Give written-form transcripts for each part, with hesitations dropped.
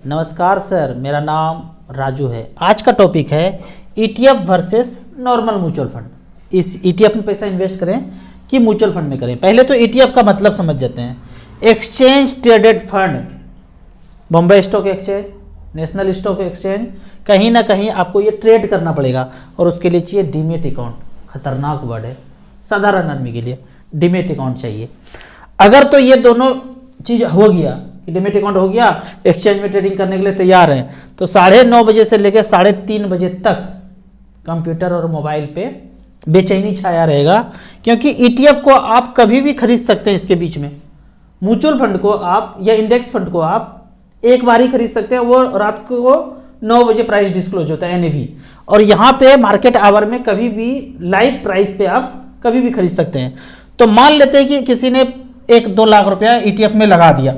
नमस्कार सर, मेरा नाम राजू है। आज का टॉपिक है ETF versus normal mutual fund. इस ईटीएफ में पैसा इन्वेस्ट करें कि म्यूचुअल फंड में करें। पहले तो ईटीएफ का मतलब समझ जाते हैं। Exchange traded fund, Bombay stock exchange, national stock exchange, कहीं ना कहीं आपको ये ट्रेड करना पड़ेगा और उसके लिए चाहिए डीमेट अकाउंट। खतरनाक वर्ड है साधारण आदमी के लिए, डीमेट अकाउंट चाहिए। अगर तो ये दोनों चीज़ हो गया कि डीमेट अकाउंट हो गया, एक्सचेंज में ट्रेडिंग करने के लिए तैयार हैं, तो 9:30 बजे से लेकर 3:30 बजे तक कंप्यूटर और मोबाइल पे बेचैनी छाया रहेगा, क्योंकि ईटीएफ को आप कभी भी खरीद सकते हैं। इसके बीच में म्यूचुअल फंड को आप या इंडेक्स फंड को आप एक बार ही खरीद सकते हैं, वो रात को 9 बजे प्राइस डिस्क्लोज होता है एनएवी, और यहाँ पे मार्केट आवर में कभी भी लाइव प्राइस पे आप कभी भी खरीद सकते हैं। तो मान लेते हैं कि किसी ने 1-2 लाख रुपया ईटीएफ में लगा दिया,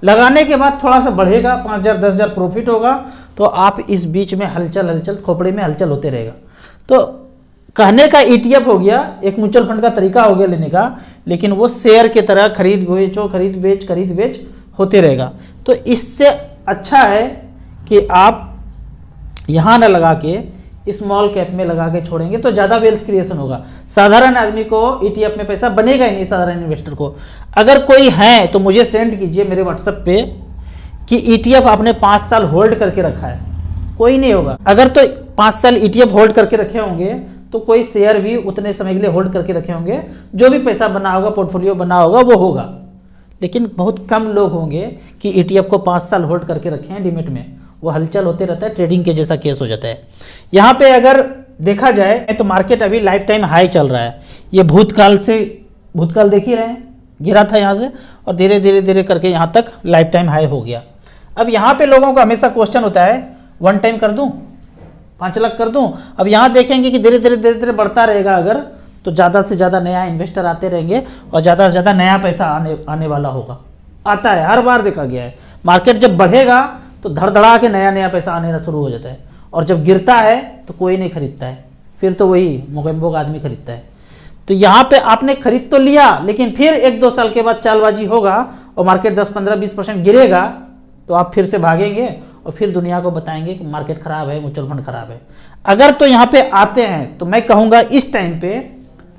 लगाने के बाद थोड़ा सा बढ़ेगा, 5,000 10,000 प्रॉफिट होगा, तो आप इस बीच में हलचल खोपड़े में हलचल होते रहेगा। तो कहने का ईटीएफ हो गया, एक म्यूचुअल फंड का तरीका हो गया लेने का, लेकिन वो शेयर की तरह खरीद बेच होते रहेगा। तो इससे अच्छा है कि आप यहाँ ना लगा के स्मॉल कैप में लगा के छोड़ेंगे तो ज़्यादा वेल्थ क्रिएशन होगा। साधारण आदमी को ईटीएफ में पैसा बनेगा ही नहीं, साधारण इन्वेस्टर को। अगर कोई है तो मुझे सेंड कीजिए मेरे व्हाट्सएप पे कि ईटीएफ आपने 5 साल होल्ड करके रखा है। कोई नहीं होगा। अगर तो 5 साल ईटीएफ होल्ड करके रखे होंगे तो कोई शेयर भी उतने समय के लिए होल्ड करके रखे होंगे, जो भी पैसा बना होगा, पोर्टफोलियो बना होगा, वो होगा। लेकिन बहुत कम लोग होंगे कि ईटीएफ को 5 साल होल्ड करके रखे हैं डीमेट में। वो हलचल होते रहता है, ट्रेडिंग के जैसा केस हो जाता है। यहाँ पे अगर देखा जाए तो मार्केट अभी लाइफ टाइम हाई चल रहा है। ये भूतकाल देख ही रहे हैं, गिरा था यहाँ से और धीरे धीरे करके यहाँ तक लाइफ टाइम हाई हो गया। अब यहाँ पे लोगों का हमेशा क्वेश्चन होता है, 1 टाइम कर दूँ, 5 लाख कर दूँ। अब यहाँ देखेंगे कि धीरे धीरे बढ़ता रहेगा अगर, तो ज़्यादा से ज़्यादा नया इन्वेस्टर आते रहेंगे और ज़्यादा से ज़्यादा नया पैसा आने वाला होगा। आता है, हर बार देखा गया है। मार्केट जब बढ़ेगा तो धड़धड़ा के नया पैसा आने शुरू हो जाता है, और जब गिरता है तो कोई नहीं खरीदता है, फिर तो वही मोगेम्बोग आदमी खरीदता है। तो यहाँ पे आपने खरीद तो लिया, लेकिन फिर 1-2 साल के बाद चालबाजी होगा और मार्केट 10-15-20% गिरेगा, तो आप फिर से भागेंगे और फिर दुनिया को बताएंगे कि मार्केट खराब है, म्यूचुअल फंड खराब है। अगर तो यहाँ पे आते हैं तो मैं कहूँगा इस टाइम पे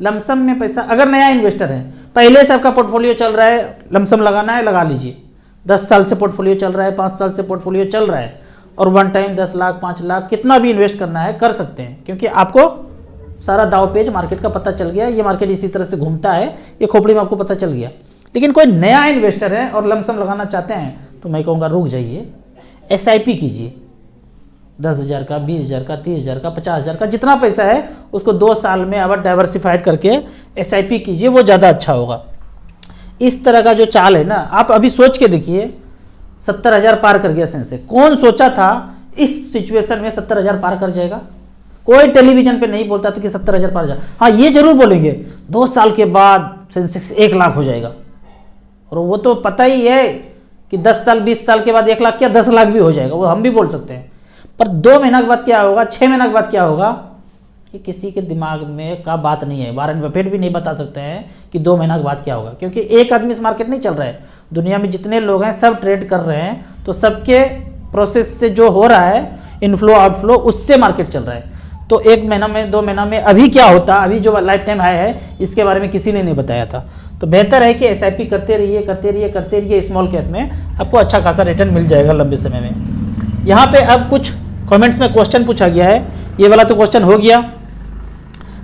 लमसम में पैसा, अगर नया इन्वेस्टर है, पहले से आपका पोर्टफोलियो चल रहा है, लमसम लगाना है, लगा लीजिए। 10 साल से पोर्टफोलियो चल रहा है, 5 साल से पोर्टफोलियो चल रहा है, और 1 टाइम 10 लाख 5 लाख कितना भी इन्वेस्ट करना है कर सकते हैं, क्योंकि आपको सारा दाव पेज मार्केट का पता चल गया। ये मार्केट इसी तरह से घूमता है, ये खोपड़ी में आपको पता चल गया। लेकिन कोई नया इन्वेस्टर है और लमसम लगाना चाहते हैं तो मैं कहूँगा रुक जाइए, एसआईपी कीजिए। 10,000 का, 20,000 का, 30,000 का, 50,000 का, जितना पैसा है उसको 2 साल में अब डाइवर्सिफाइड करके एसआईपी कीजिए, वो ज़्यादा अच्छा होगा। इस तरह का जो चाल है ना, आप अभी सोच के देखिए, 70,000 पार कर गया सेंसेक्स। कौन सोचा था इस सिचुएशन में 70,000 पार कर जाएगा? कोई टेलीविजन पे नहीं बोलता था कि 70,000 पार जाए। हाँ, ये जरूर बोलेंगे 2 साल के बाद सेंसेक्स 1 लाख हो जाएगा, और वो तो पता ही है कि 10 साल 20 साल के बाद 1 लाख क्या 10 लाख भी हो जाएगा, वो हम भी बोल सकते हैं। पर 2 महीना के बाद क्या होगा, 6 महीना के बाद क्या होगा, कि किसी के दिमाग में का बात नहीं है। वारेन बफेट भी नहीं बता सकते हैं कि 2 महीना के बाद क्या होगा, क्योंकि एक आदमी इस मार्केट नहीं चल रहा है। दुनिया में जितने लोग हैं सब ट्रेड कर रहे हैं, तो सबके प्रोसेस से जो हो रहा है इनफ्लो आउटफ्लो, उससे मार्केट चल रहा है। तो 1 महीना में 2 महीना में अभी क्या होता, अभी जो लाइफ टाइम हाई है, इसके बारे में किसी ने नहीं बताया था। तो बेहतर है कि एसआईपी करते रहिए स्मॉल कैप में, आपको अच्छा खासा रिटर्न मिल जाएगा लंबे समय में। यहाँ पे अब कुछ कमेंट्स में क्वेश्चन पूछा गया है, ये वाला तो क्वेश्चन हो गया।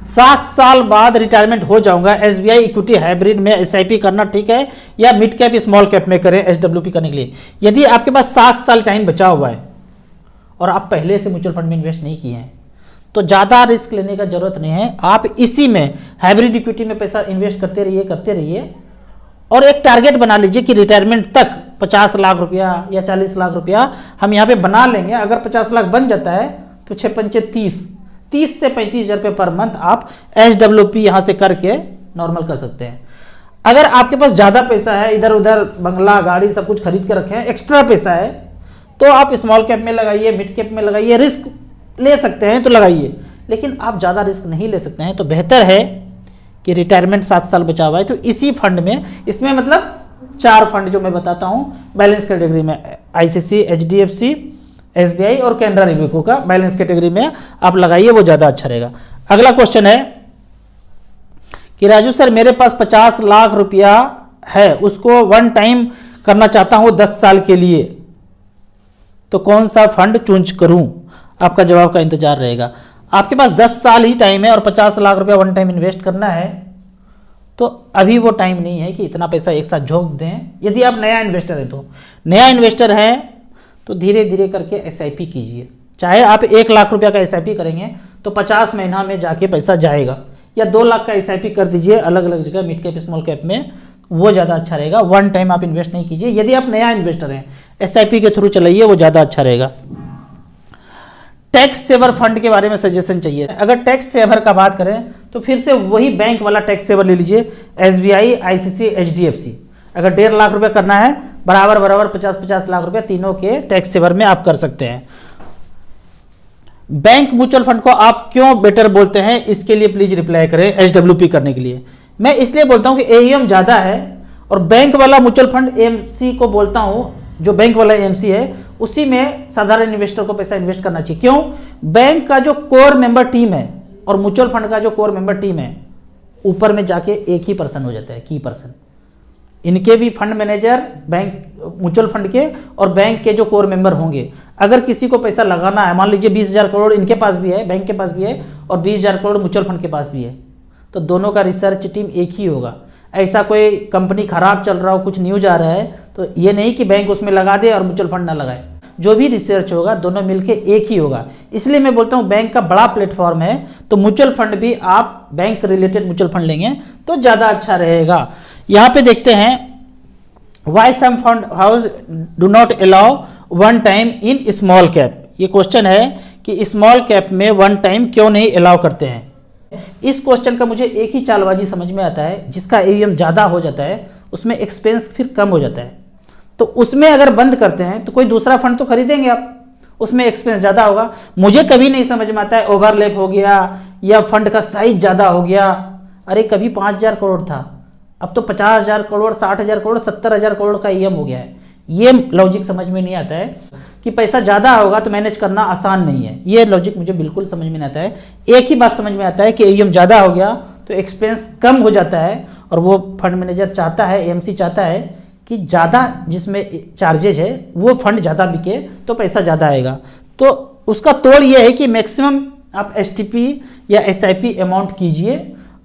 7 साल बाद रिटायरमेंट हो जाऊंगा, एसबीआई इक्विटी हाइब्रिड में एसआईपी करना ठीक है या मिड कैप स्मॉल कैप में करें एसडब्ल्यूपी करने के लिए? यदि आपके पास 7 साल टाइम बचा हुआ है और आप पहले से म्यूचुअल फंड में इन्वेस्ट नहीं किए हैं, तो ज़्यादा रिस्क लेने का जरूरत नहीं है। आप इसी में हाइब्रिड इक्विटी में पैसा इन्वेस्ट करते रहिए और एक टारगेट बना लीजिए कि रिटायरमेंट तक 50 लाख रुपया या 40 लाख रुपया हम यहाँ पे बना लेंगे। अगर 50 लाख बन जाता है तो 6×5 30 से 35,000 रुपये पर मंथ आप एसडब्ल्यूपी यहाँ से करके नॉर्मल कर सकते हैं। अगर आपके पास ज़्यादा पैसा है, इधर उधर बंगला गाड़ी सब कुछ खरीद के रखे हैं, एक्स्ट्रा पैसा है, तो आप स्मॉल कैप में लगाइए, मिड कैप में लगाइए, रिस्क ले सकते हैं तो लगाइए। लेकिन आप ज़्यादा रिस्क नहीं ले सकते हैं, तो बेहतर है कि रिटायरमेंट 7 साल बचा हुआ है तो इसी फंड में, इसमें मतलब 4 फंड जो मैं बताता हूं बैलेंस कैटेगरी में, आईसीसी, एचडीएफसी, एसबीआई और कैनरा रिवेको का बैलेंस कैटेगरी में आप लगाइए, वो ज़्यादा अच्छा रहेगा। अगला क्वेश्चन है कि राजू सर मेरे पास 50 लाख रुपया है, उसको वन टाइम करना चाहता हूं 10 साल के लिए, तो कौन सा फंड चूज करूं? आपका जवाब का इंतजार रहेगा। आपके पास 10 साल ही टाइम है और 50 लाख रुपया वन टाइम इन्वेस्ट करना है, तो अभी वो टाइम नहीं है कि इतना पैसा एक साथ झोंक दें। यदि आप नया इन्वेस्टर हैं, तो नया इन्वेस्टर है तो धीरे धीरे करके एसआईपी कीजिए। चाहे आप 1 लाख रुपया का एसआईपी करेंगे तो 50 महीना में जाके पैसा जाएगा, या 2 लाख का एसआईपी कर दीजिए अलग अलग जगह, मिड कैप, स्मॉल कैप में, वो ज़्यादा अच्छा रहेगा। वन टाइम आप इन्वेस्ट नहीं कीजिए। यदि आप नया इन्वेस्टर हैं, एसआईपी के थ्रू चलाइए, वो ज़्यादा अच्छा रहेगा। टैक्स सेवर फंड के बारे में सजेशन चाहिए। अगर टैक्स सेवर का बात करें तो फिर से वही बैंक वाला टैक्स सेवर ले लीजिए, एसबीआई, आईसीसी, एचडीएफसी। अगर 1.5 लाख रुपए करना है, बराबर बराबर 50-50 लाख रुपए तीनों के टैक्स सेवर में आप कर सकते हैं। बैंक म्यूचुअल फंड को आप क्यों बेटर बोलते हैं, इसके लिए प्लीज रिप्लाई करें एचडब्ल्यूपी करने के लिए। मैं इसलिए बोलता हूं कि एईएम ज्यादा है, और बैंक वाला म्यूचुअल फंड एएमसी को बोलता हूं, जो बैंक वाला एएमसी है उसी में साधारण इन्वेस्टर को पैसा इन्वेस्ट करना चाहिए। क्यों? बैंक का जो कोर मेंबर टीम है और म्यूचुअल फंड का जो कोर मेंबर टीम है, ऊपर में जाके एक ही पर्सन हो जाता है, की पर्सन। इनके भी fund manager, bank mutual fund के और बैंक के जो कोर मेंबर होंगे, अगर किसी को पैसा लगाना है, मान लीजिए 20,000 करोड़ इनके पास भी है, बैंक के पास भी है, और 20,000 करोड़ म्यूचुअल फंड के पास भी है, तो दोनों का रिसर्च टीम एक ही होगा। ऐसा कोई कंपनी खराब चल रहा हो, कुछ न्यूज आ रहा है, तो ये नहीं कि बैंक उसमें लगा दे और म्यूचुअल फंड ना लगाए। जो भी रिसर्च होगा दोनों मिलके एक ही होगा। इसलिए मैं बोलता हूं बैंक का बड़ा प्लेटफॉर्म है, तो म्यूचुअल फंड भी आप बैंक रिलेटेड म्यूचुअल फंड लेंगे तो ज्यादा अच्छा रहेगा। यहां पे देखते हैं, why some fund house do not allow one time in small cap. ये क्वेश्चन है कि स्मॉल कैप में वन टाइम क्यों नहीं अलाउ करते हैं। इस क्वेश्चन का मुझे एक ही चालबाजी समझ में आता है, जिसका एईएम ज्यादा हो जाता है उसमें एक्सपेंस फिर कम हो जाता है, तो उसमें अगर बंद करते हैं तो कोई दूसरा फंड तो खरीदेंगे आप, उसमें एक्सपेंस ज्यादा होगा। मुझे कभी नहीं समझ में आता है ओवरलैप हो गया या फंड का साइज ज्यादा हो गया। अरे कभी 5,000 करोड़ था, अब तो 50,000 करोड़, 60,000 करोड़, 70,000 करोड़ का एईएम हो गया है। ये लॉजिक समझ में नहीं आता है कि पैसा ज्यादा होगा तो मैनेज करना आसान नहीं है। ये लॉजिक मुझे बिल्कुल समझ में नहीं आता है। एक ही बात समझ में आता है कि एईएम ज्यादा हो गया तो एक्सपेंस कम हो जाता है, और वो फंड मैनेजर चाहता है, एएमसी चाहता है कि ज़्यादा जिसमें चार्जेज है वो फंड ज़्यादा बिके तो पैसा ज़्यादा आएगा। तो उसका तोड़ ये है कि मैक्सिमम आप एसटीपी या एसआईपी अमाउंट कीजिए,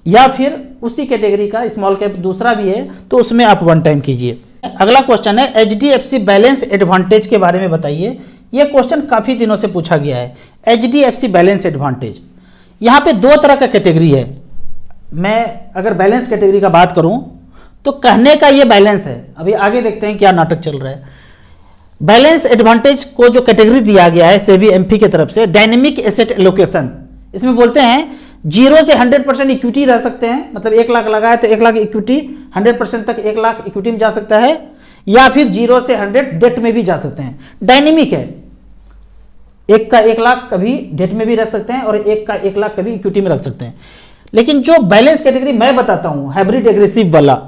या फिर उसी कैटेगरी का स्मॉल कैप दूसरा भी है तो उसमें आप वन टाइम कीजिए। अगला क्वेश्चन है, एचडीएफसी बैलेंस एडवांटेज के बारे में बताइए। यह क्वेश्चन काफ़ी दिनों से पूछा गया है। एचडीएफसी बैलेंस एडवांटेज, यहाँ पे 2 तरह का कैटेगरी है। मैं अगर बैलेंस कैटेगरी का बात करूं तो कहने का ये बैलेंस है, अभी आगे देखते हैं क्या नाटक चल रहा है। बैलेंस एडवांटेज को जो कैटेगरी दिया गया है सेबी एमपी की तरफ से, डायनेमिक एसेट एलोकेशन, इसमें बोलते हैं 0 से 100% इक्विटी रह सकते हैं, मतलब 1 लाख लगाए तो 1 लाख इक्विटी, 100% तक 1 लाख इक्विटी में जा सकता है, या फिर 0 से 100 डेट में भी जा सकते हैं। डायनेमिक है, 1 का 1 लाख कभी डेट में भी रख सकते हैं और 1 का 1 लाख कभी इक्विटी में रख सकते हैं। लेकिन जो बैलेंस कैटेगरी मैं बताता हूं, हाइब्रिड एग्रेसिव वाला,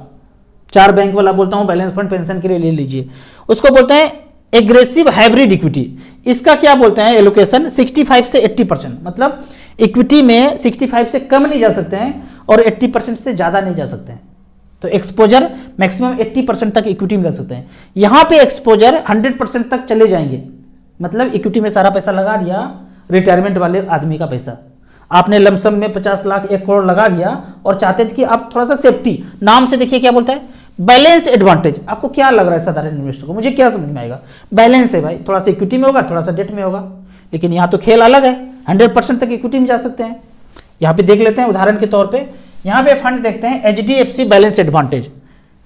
4 बैंक वाला बोलता हूं, बैलेंस फंड पेंशन के लिए ले लीजिए, उसको बोलते हैं एग्रेसिव हाइब्रिड इक्विटी। इसका क्या बोलते हैं एलोकेशन, 65 से 80%, मतलब इक्विटी में 65 से कम नहीं जा सकते हैं और 80% से ज्यादा नहीं जा सकते हैं। तो एक्सपोजर मैक्सिमम 80% तक इक्विटी में रख सकते हैं। यहां पे एक्सपोजर 100% तक चले जाएंगे, मतलब इक्विटी में सारा पैसा लगा दिया, रिटायरमेंट वाले आदमी का पैसा आपने लमसम में 50 लाख 1 करोड़ लगा दिया और चाहते थे कि आप थोड़ा सा सेफ्टी, नाम से देखिए क्या बोलता है, बैलेंस एडवांटेज। आपको क्या लग रहा है साधारण इन्वेस्टर को, मुझे क्या समझ में आएगा, बैलेंस है भाई, थोड़ा सा इक्विटी में होगा, थोड़ा सा डेट में होगा, लेकिन यहाँ तो खेल अलग है, 100% तक इक्विटी में जा सकते हैं। यहाँ पे देख लेते हैं उदाहरण के तौर पे, यहाँ पे फंड देखते हैं एचडीएफसी बैलेंस एडवांटेज,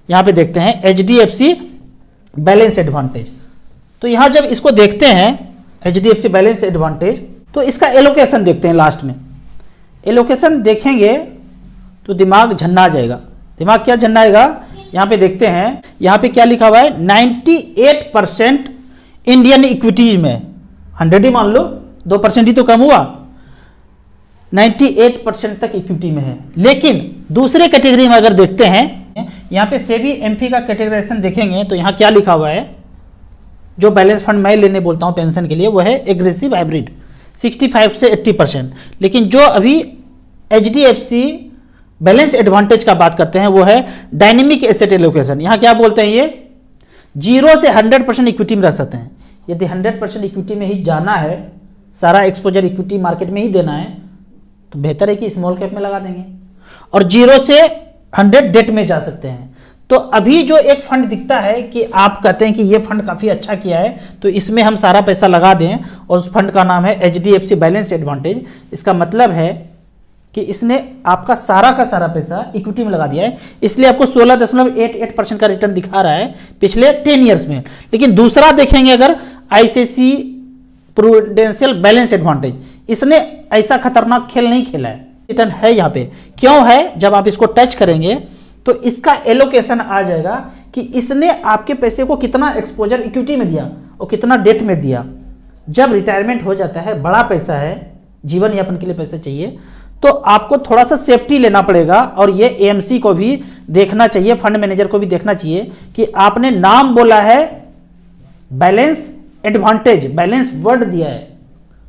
यहाँ पे देखते हैं एचडीएफसी बैलेंस एडवांटेज। तो यहाँ जब इसको देखते हैं एचडीएफसी बैलेंस एडवांटेज, तो इसका एलोकेशन देखते हैं। लास्ट में एलोकेशन देखेंगे तो दिमाग झन्ना जाएगा। दिमाग क्या झन्नाएगा, यहाँ पे देखते हैं, यहाँ पे क्या लिखा हुआ है, 98% इंडियन इक्विटीज में, 100 ही मान लो, 2% ही तो कम हुआ, 98% तक इक्विटी में है। लेकिन दूसरे कैटेगरी में अगर देखते हैं, यहाँ पे सेबी एमपी का कैटेगराइजेशन देखेंगे तो यहाँ क्या लिखा हुआ है, जो बैलेंस फंड मैं लेने बोलता हूँ पेंशन के लिए वो है एग्रेसिव हाइब्रिड 65 से 80%। लेकिन जो अभी HDFC बैलेंस एडवांटेज का बात करते हैं वो है डायनेमिक एसेट एलोकेशन। यहाँ क्या बोलते हैं, ये 0 से 100% इक्विटी में रख सकते हैं। यदि 100% इक्विटी में ही जाना है, सारा एक्सपोजर इक्विटी मार्केट में ही देना है, तो बेहतर है कि स्मॉल कैप में लगा देंगे। और 0 से 100 डेट में जा सकते हैं। तो अभी जो एक फंड दिखता है कि आप कहते हैं कि ये फंड काफ़ी अच्छा किया है, तो इसमें हम सारा पैसा लगा दें, और उस फंड का नाम है HDFC बैलेंस एडवांटेज। इसका मतलब है कि इसने आपका सारा का सारा पैसा इक्विटी में लगा दिया है, इसलिए आपको 16.88% का रिटर्न दिखा रहा है पिछले 10 ईयर्स में। लेकिन दूसरा देखेंगे अगर ICICI प्रूडेंशियल बैलेंस एडवांटेज, इसने ऐसा खतरनाक खेल नहीं खेला है, रिटर्न है यहाँ पे। क्यों है, जब आप इसको टच करेंगे तो इसका एलोकेशन आ जाएगा कि इसने आपके पैसे को कितना एक्सपोजर इक्विटी में दिया और कितना डेट में दिया। जब रिटायरमेंट हो जाता है, बड़ा पैसा है, जीवन यापन के लिए पैसे चाहिए, तो आपको थोड़ा सा सेफ्टी लेना पड़ेगा। और ये AMC को भी देखना चाहिए, फंड मैनेजर को भी देखना चाहिए कि आपने नाम बोला है बैलेंस एडवांटेज, बैलेंस वर्ड दिया है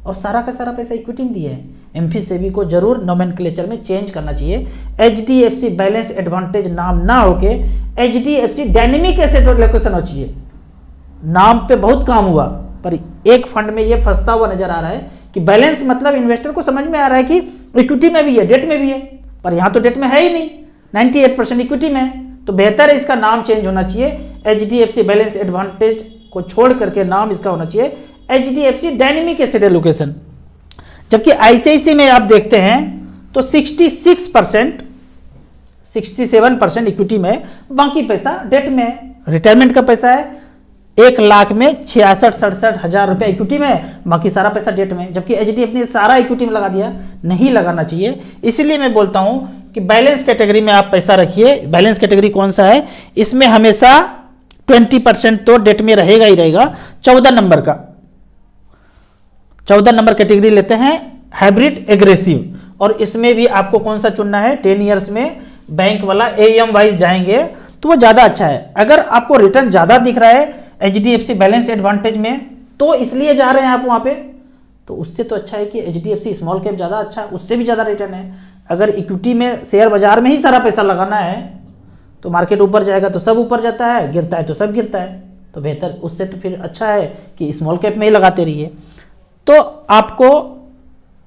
और सारा का सारा पैसा इक्विटी में दिया है। एमपी सेबी को जरूर नोमेनक्लेचर में चेंज करना चाहिए। HDFC बैलेंस एडवांटेज नाम ना होके HDFC डायनेमिक एसेट एलोकेशन होना चाहिए। नाम पे बहुत काम हुआ, पर एक फंड में ये फंसता हुआ नजर आ रहा है कि बैलेंस मतलब इन्वेस्टर को समझ में आ रहा है कि इक्विटी में भी है, डेट में भी है, पर यहां तो डेट में है ही नहीं, 98% इक्विटी में है। तो बेहतर है इसका नाम चेंज होना चाहिए। HDFC बैलेंस एडवांटेज को छोड़ करके नाम इसका होना चाहिए HDFC डायनेमिक एसेट एलोकेशन। जबकि ICICI में आप देखते हैं तो 66%, 67% इक्विटी में, बाकी पैसा डेट में है। रिटायरमेंट का पैसा है 1 लाख में 66-67 हजार रुपया इक्विटी में, बाकी सारा पैसा डेट में। जबकि HDFC ने सारा इक्विटी में लगा दिया, नहीं लगाना चाहिए। इसलिए मैं बोलता हूं कि बैलेंस कैटेगरी में आप पैसा रखिए। बैलेंस कैटेगरी कौन सा है, इसमें हमेशा 20% तो डेट में रहेगा ही रहेगा। 14 नंबर का 14 नंबर कैटेगरी लेते हैं हाइब्रिड एग्रेसिव, और इसमें भी आपको कौन सा चुनना है, 10 ईयर्स में बैंक वाला AUM वाइज जाएंगे तो वो ज़्यादा अच्छा है। अगर आपको रिटर्न ज़्यादा दिख रहा है HDFC बैलेंस एडवांटेज में, तो इसलिए जा रहे हैं आप वहाँ पे, तो उससे तो अच्छा है कि HDFC स्मॉल कैप ज़्यादा अच्छा, उससे भी ज़्यादा रिटर्न है। अगर इक्विटी में, शेयर बाजार में ही सारा पैसा लगाना है, तो मार्केट ऊपर जाएगा तो सब ऊपर जाता है, गिरता है तो सब गिरता है। तो बेहतर उससे तो फिर अच्छा है कि स्मॉल कैप में ही लगाते रहिए। तो आपको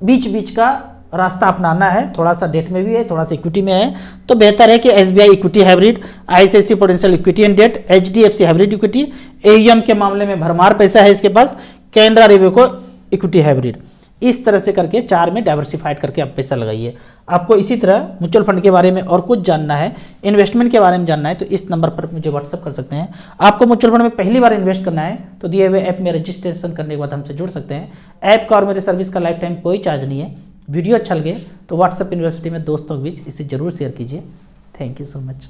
बीच बीच का रास्ता अपनाना है, थोड़ा सा डेट में भी है, थोड़ा सा इक्विटी में है, तो बेहतर है कि SBI equity hybrid, ICICI Prudential equity and debt, HDFC hybrid equity, AUM के मामले में भरमार पैसा है इसके पास, कैनरा रेवेको इक्विटी हाइब्रिड। इस तरह से करके 4 में डाइवर्सिफाइड करके आप पैसा लगाइए। आपको इसी तरह म्यूचुअल फंड के बारे में और कुछ जानना है, इन्वेस्टमेंट के बारे में जानना है, तो इस नंबर पर मुझे व्हाट्सअप कर सकते हैं। आपको म्यूचुअल फंड में पहली बार इन्वेस्ट करना है तो दिए हुए ऐप में रजिस्ट्रेशन करने के बाद हमसे जुड़ सकते हैं। ऐप का और मेरे सर्विस का लाइफ टाइम कोई चार्ज नहीं है। वीडियो अच्छा लगे तो व्हाट्सएप यूनिवर्सिटी में दोस्तों के बीच इसे जरूर शेयर कीजिए। Thank you so much.